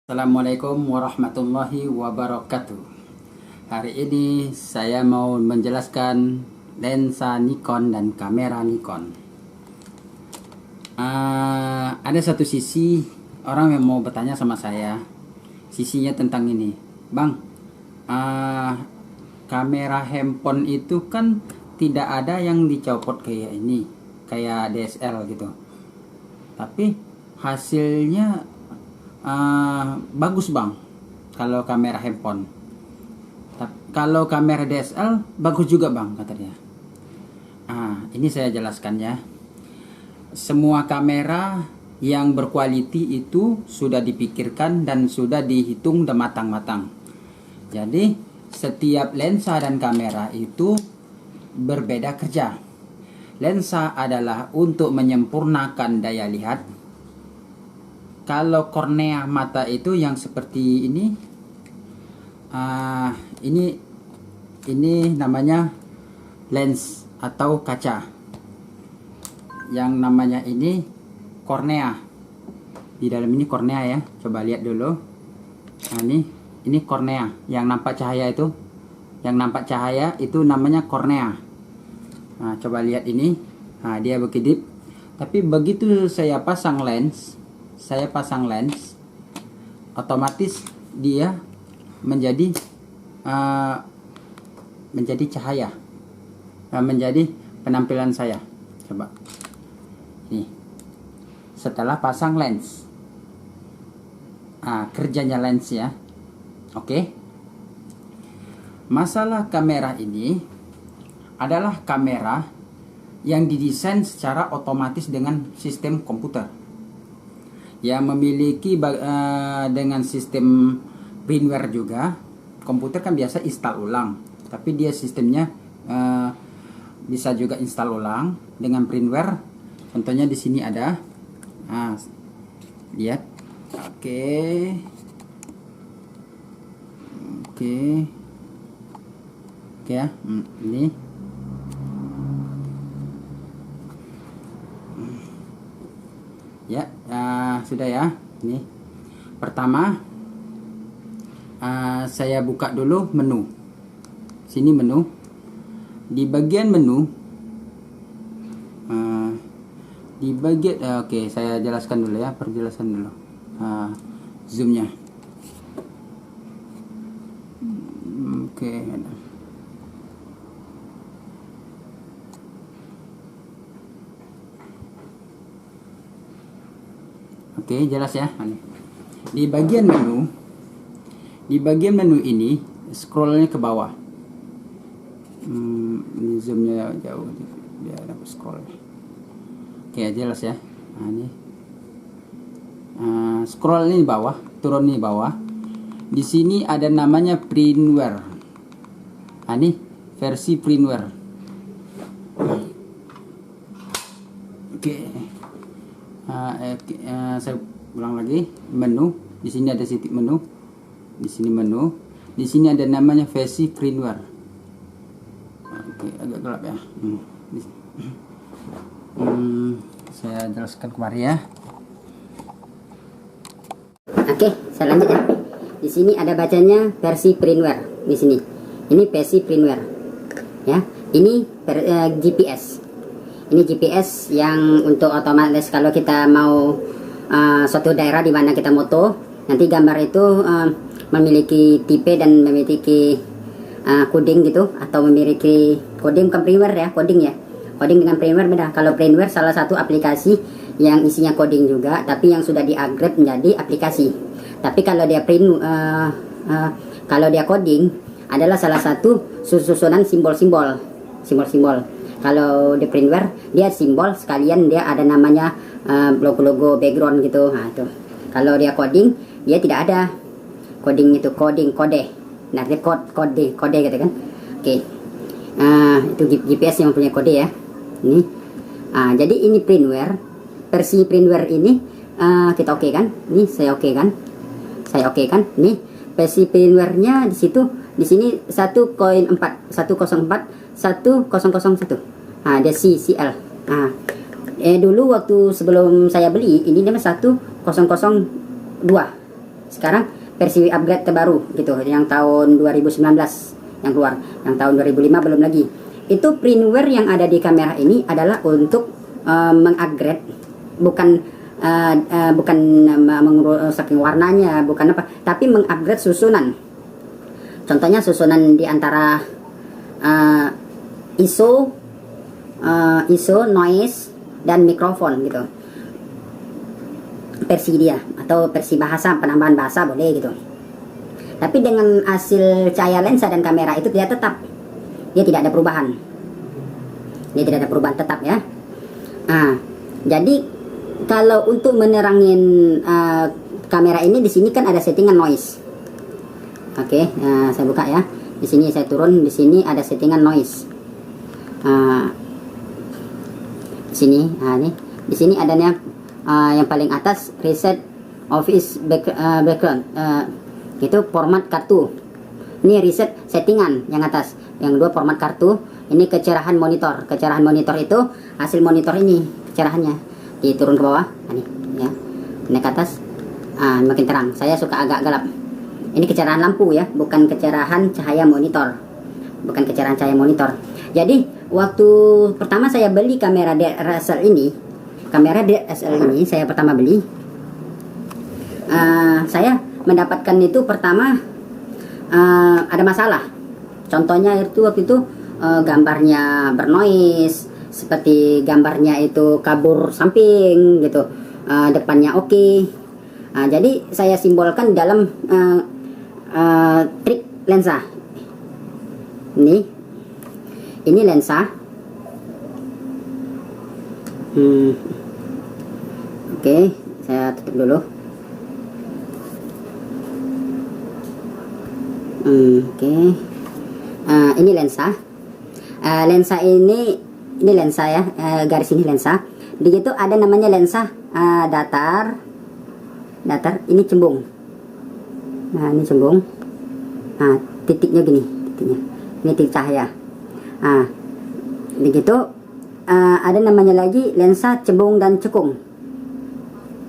Assalamualaikum warahmatullahi wabarakatuh. Hari ini saya mau menjelaskan lensa Nikon dan kamera Nikon. Ada satu sisi orang yang mau bertanya sama saya, sisinya tentang ini, Bang. Kamera handphone itu kan tidak ada yang dicopot kayak ini, kayak DSL gitu. Tapi hasilnya bagus bang kalau kamera handphone. Kalau kamera DSL bagus juga bang katanya. Ini saya jelaskan ya. Semua kamera yang berkualiti itu sudah dipikirkan dan sudah dihitung dan matang-matang. Jadi setiap lensa dan kamera itu berbeda kerja. Lensa adalah untuk menyempurnakan daya lihat. Kalau kornea mata itu yang seperti ini, ini namanya lens atau kaca. Yang namanya ini kornea. Di dalam ini kornea ya. Coba lihat dulu. Nah, ini kornea. Yang nampak cahaya itu, itu namanya kornea. Nah, coba lihat ini. Nah, dia berkedip. Tapi begitu saya pasang lens, otomatis dia menjadi cahaya, menjadi penampilan saya. Coba nih, setelah pasang lens, kerjanya lens ya. Oke. Masalah kamera ini adalah kamera yang didesain secara otomatis dengan sistem komputer, yang memiliki dengan sistem firmware juga. Komputer kan biasa install ulang, tapi dia sistemnya bisa juga install ulang dengan firmware. Contohnya di sini ada, lihat. Oke, ya, ini. Ya, sudah ya. Ini pertama, saya buka dulu menu. Sini menu. Di bagian menu, di bagian oke, saya jelaskan dulu ya, perjelasan dulu. Zoomnya. Oke. Oke, jelas ya. Di bagian menu ini scrollnya ke bawah. Ini zoomnya jauh biar dapat scroll. Oke, jelas ya. Ini scroll ini bawah, turun ini bawah. Di sini ada namanya firmware. Ini versi firmware. Oke. Saya ulang lagi, menu. Di sini ada titik menu. Di sini menu. Di sini ada namanya versi firmware. Oke, agak gelap ya. Saya jelaskan kemarin ya. Oke, saya lanjut ya. Di sini ada bacanya versi firmware. Di sini, ini versi firmware. Ya, ini GPS. Ini GPS yang untuk otomatis kalau kita mau suatu daerah di mana kita moto, nanti gambar itu memiliki tipe dan memiliki coding gitu, atau memiliki coding, bukan firmware ya, coding ya. Coding dengan firmware beda. Kalau firmware salah satu aplikasi yang isinya coding juga, tapi yang sudah di-upgrade menjadi aplikasi. Tapi kalau dia kalau dia coding adalah salah satu susunan simbol-simbol. Kalau di firmware dia simbol sekalian, dia ada namanya logo-logo background gitu. Nah, itu. Kalau dia coding, dia tidak ada coding itu, kode. Nah, dia kode gitu kan. Oke. Itu GPS yang punya kode ya. Ini. Jadi ini firmware. Versi firmware ini kita oke kan? Ini saya oke kan? Nih, versi firmware-nya di situ, di sini 1.4, 1.0.1. Dia CL. Dulu waktu sebelum saya beli ini namanya 1.0.2. Sekarang versi upgrade terbaru gitu, yang tahun 2019 yang keluar, yang tahun 2005 belum lagi. Itu firmware yang ada di kamera ini adalah untuk mengupgrade, bukan merusak warnanya, bukan apa, tapi mengupgrade susunan. Contohnya susunan di antara ISO, noise, dan mikrofon gitu. Versi dia atau versi bahasa, penambahan bahasa boleh gitu. Tapi dengan hasil cahaya lensa dan kamera itu dia tetap, dia tidak ada perubahan. Dia tidak ada perubahan tetap ya. Nah, jadi kalau untuk menerangin kamera ini, di sini kan ada settingan noise. Oke, saya buka ya. Di sini saya turun, di sini ada settingan noise. Di sini, ini di sini adanya yang paling atas reset office background. Itu format kartu. Ini reset settingan yang atas. Yang kedua format kartu. Ini kecerahan monitor. Kecerahan monitor itu hasil monitor ini kecerahannya. Diturun ke bawah. Ini ya. Ini ke atas. Makin terang. Saya suka agak gelap. Ini kecerahan lampu ya, bukan kecerahan cahaya monitor. Bukan kecerahan cahaya monitor. Jadi waktu pertama saya beli kamera DSLR ini, saya pertama beli. Saya mendapatkan itu pertama ada masalah. Contohnya itu waktu itu gambarnya bernoise, seperti gambarnya itu kabur samping gitu, depannya oke. Jadi saya simbolkan dalam trik lensa. Ini lensa. Oke, saya tutup dulu. Ini lensa. Lensa ini lensa ya, garis ini lensa. Di situ ada namanya lensa datar. Ini cembung. Nah, ini cembung. Nah, titiknya gini, titiknya. Ini titik cahaya. Nah, begitu ada namanya lagi lensa cembung dan cekung.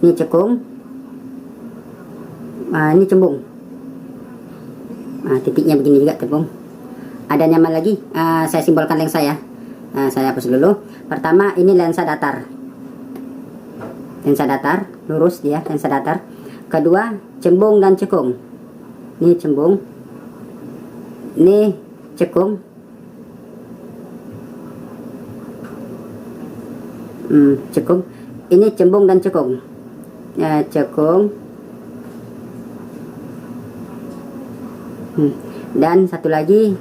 Ini cekung. Ini cembung. Nah, titiknya begini juga cembung. Ada nama lagi, saya simbolkan lensa ya. Saya hapus dulu. Pertama ini lensa datar. Lensa datar, lurus dia, lensa datar. Kedua, cembung dan cekung. Ini cembung. Ini cekung. Cekung. Ini cembung dan cekung. Cekung. Dan satu lagi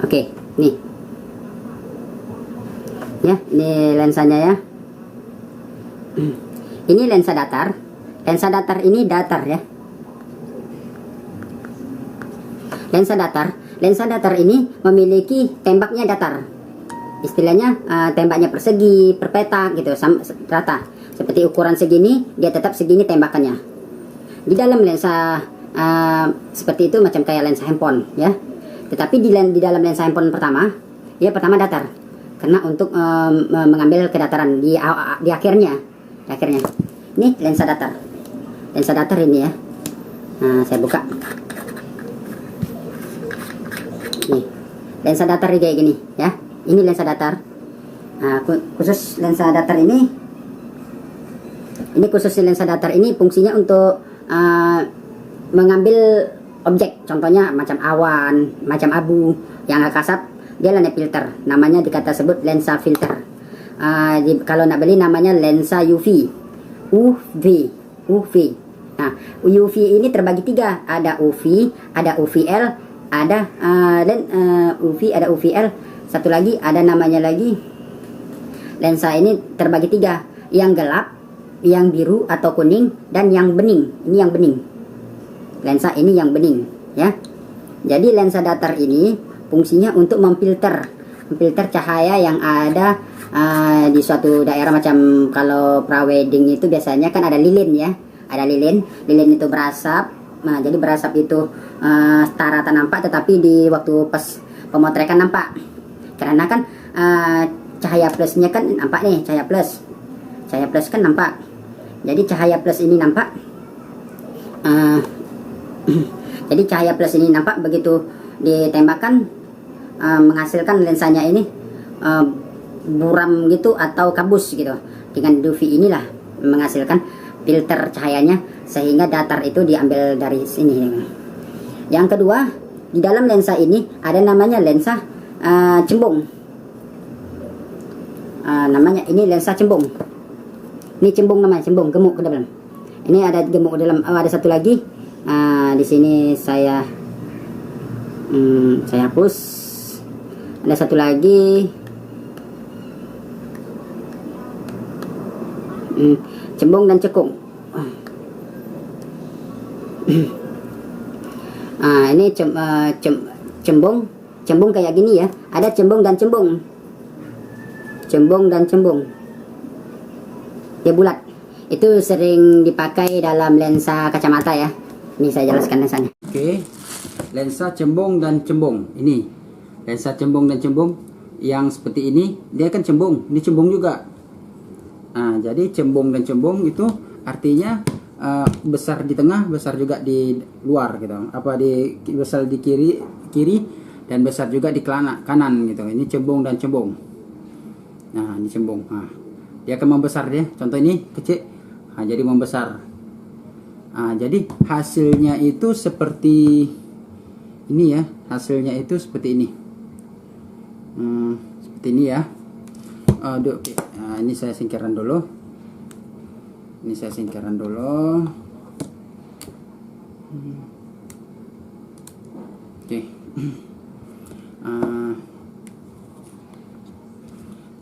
oke, nih ya, ini lensanya ya. Ini lensa datar. Lensa datar ini datar ya. Lensa datar ini memiliki tembaknya datar. Istilahnya tembaknya persegi, perpetak gitu, rata. Seperti ukuran segini, dia tetap segini tembakannya. Di dalam lensa seperti itu macam kayak lensa handphone ya. Tetapi di dalam lensa handphone pertama, ya pertama datar. Karena untuk mengambil kedataran di akhirnya. Ini lensa datar. Lensa datar ini ya. Nah, saya buka. Nih, lensa datar ini kayak gini ya. Ini lensa datar. Nah, khusus lensa datar ini khusus lensa datar ini fungsinya untuk mengambil objek, contohnya macam awan, macam abu yang agak kasar, dia lensa filter. Namanya dikata sebut lensa filter. Kalau nak beli namanya lensa UV. Nah, UV ini terbagi tiga. Ada UV, ada UVL, ada UV, ada UVL. Satu lagi ada namanya lagi. Lensa ini terbagi tiga. Yang gelap, yang biru atau kuning, dan yang bening. Ini yang bening. Lensa ini yang bening ya. Jadi lensa datar ini fungsinya untuk memfilter cahaya yang ada di suatu daerah. Macam kalau prawedding itu biasanya kan ada lilin ya, ada lilin itu berasap. Nah, jadi berasap itu setara tak nampak, tetapi di waktu pas pemotretan nampak, karena kan cahaya plusnya kan nampak nih, cahaya plus kan nampak. Jadi cahaya plus ini nampak. Jadi cahaya plus ini nampak begitu ditembakkan, menghasilkan lensanya ini buram gitu atau kabus gitu. Dengan UV inilah menghasilkan filter cahayanya sehingga datar itu diambil dari sini. Yang kedua, di dalam lensa ini ada namanya lensa cembung. Namanya ini lensa cembung. Ini cembung namanya, cembung, gemuk ke dalam. Ini ada gemuk ke dalam. Ada satu lagi. Di sini saya hapus. Ada satu lagi. Cembung dan cekung. Ini cembung kayak gini ya. Ada cembung dan cembung. Cembung dan cembung. Dia bulat. Itu sering dipakai dalam lensa kacamata ya. Ini saya jelaskan lensanya. Oke. Lensa cembung dan cembung. Ini lensa cembung dan cembung yang seperti ini, dia kan cembung. Ini cembung juga. Jadi cembung dan cembung itu artinya besar di tengah, besar juga di luar gitu. Besar di kiri dan besar juga di kanan gitu. Ini cembung dan cembung. Nah, ini cembung. Dia akan membesar dia. Contoh ini kecil. Jadi membesar. Jadi hasilnya itu seperti ini ya. Hasilnya itu seperti ini. Seperti ini ya. Ini saya singkirkan dulu. Oke.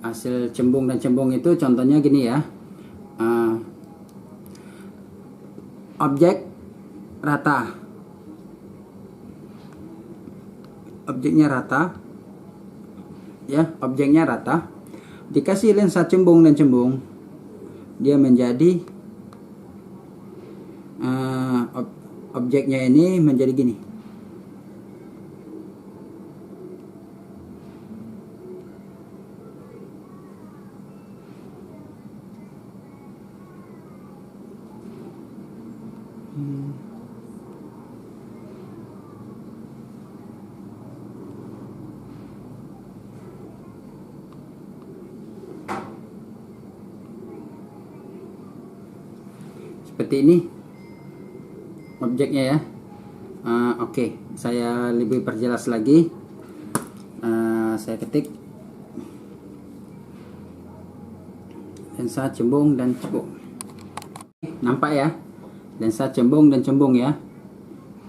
Hasil cembung dan cembung itu contohnya gini ya. Objek rata. Objeknya rata. Ya, objeknya rata. Dikasih lensa cembung dan cembung, dia menjadi objeknya ini menjadi gini. Seperti ini objeknya ya. Oke, saya lebih perjelas lagi. Saya ketik lensa cembung dan cembung. Nampak ya, lensa cembung dan cembung ya.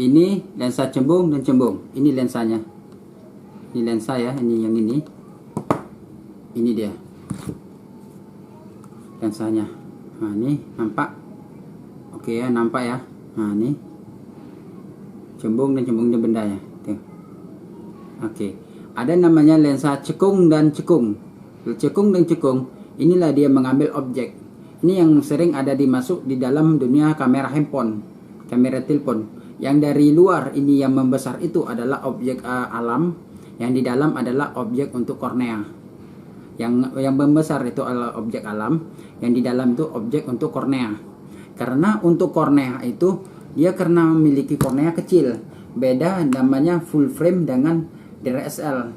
Ini lensa cembung dan cembung. Ini lensanya. Ini lensa ya, ini yang ini. Ini dia lensanya. Ini nampak. Oke ya, nampak ya. Ini cembung dan cembungnya benda ya. Tuh. Oke. Ada namanya lensa cekung dan cekung. Cekung dan cekung, inilah dia mengambil objek. Ini yang sering ada dimasuk di dalam dunia kamera handphone, kamera telepon. Yang dari luar ini yang membesar itu adalah objek alam, yang di dalam adalah objek untuk kornea. Yang membesar itu adalah objek alam, yang di dalam itu objek untuk kornea. Karena untuk kornea itu dia karena memiliki kornea kecil, beda namanya full frame dengan DSL.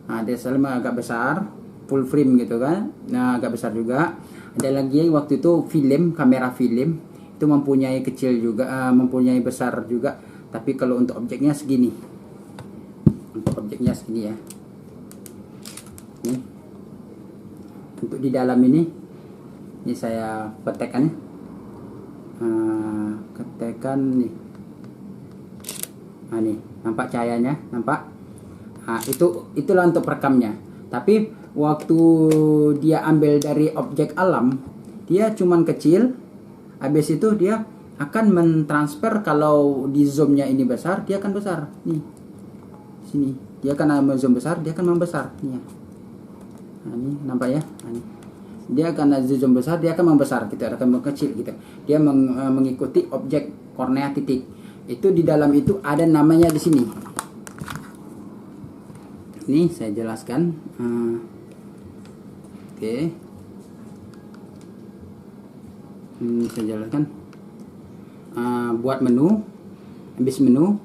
DSL agak besar, full frame gitu kan. Agak besar juga. Ada lagi waktu itu kamera film itu mempunyai kecil juga, mempunyai besar juga. Tapi kalau untuk objeknya segini, untuk objeknya segini ya. Ini untuk di dalam ini saya petekkan. Ketekan nih. Nih, nampak cahayanya, nampak? Itulah untuk perekamnya. Tapi waktu dia ambil dari objek alam, dia cuman kecil. Habis itu dia akan mentransfer, kalau di zoomnya ini besar, dia akan besar. Nih, sini dia akan zoom besar, dia akan membesar. Nih, ini nampak ya? Nih. Dia akan zoom besar, dia akan membesar gitu, akan mengecil gitu. Dia mengikuti objek kornea titik. Itu di dalam itu ada namanya di sini. Ini saya jelaskan. Oke. Saya jalankan. Buat menu, habis menu,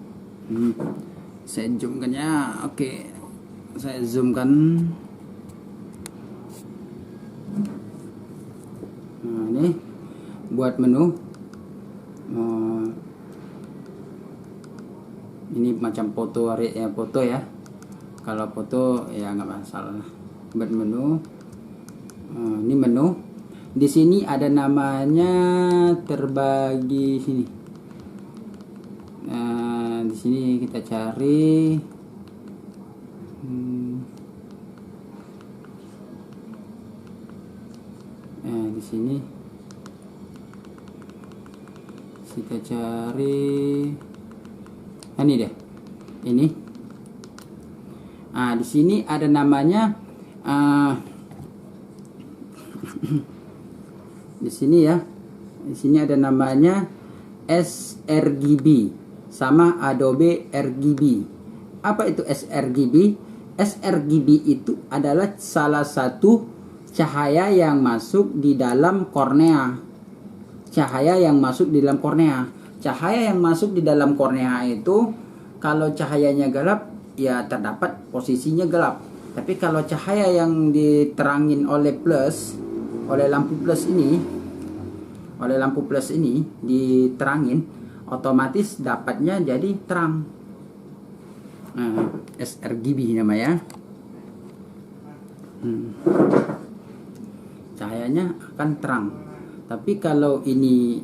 saya zoomkan ya. Oke, saya zoomkan. Nah, ini buat menu. Ini macam foto foto ya. Kalau foto ya nggak masalah. Buat menu. Ini menu. Di sini ada namanya terbagi sini. Di sini kita cari. Di sini kita cari. Ini deh. Ini. Di sini ada namanya. Di sini ya. Di sini ada namanya sRGB sama Adobe RGB. Apa itu sRGB? sRGB itu adalah salah satu cahaya yang masuk di dalam kornea. Cahaya yang masuk di dalam kornea. Cahaya yang masuk di dalam kornea itu kalau cahayanya gelap ya terdapat posisinya gelap. Tapi kalau cahaya yang diterangin oleh lampu plus ini diterangin, otomatis dapatnya jadi terang. sRGB namanya. Cahayanya akan terang. Tapi kalau ini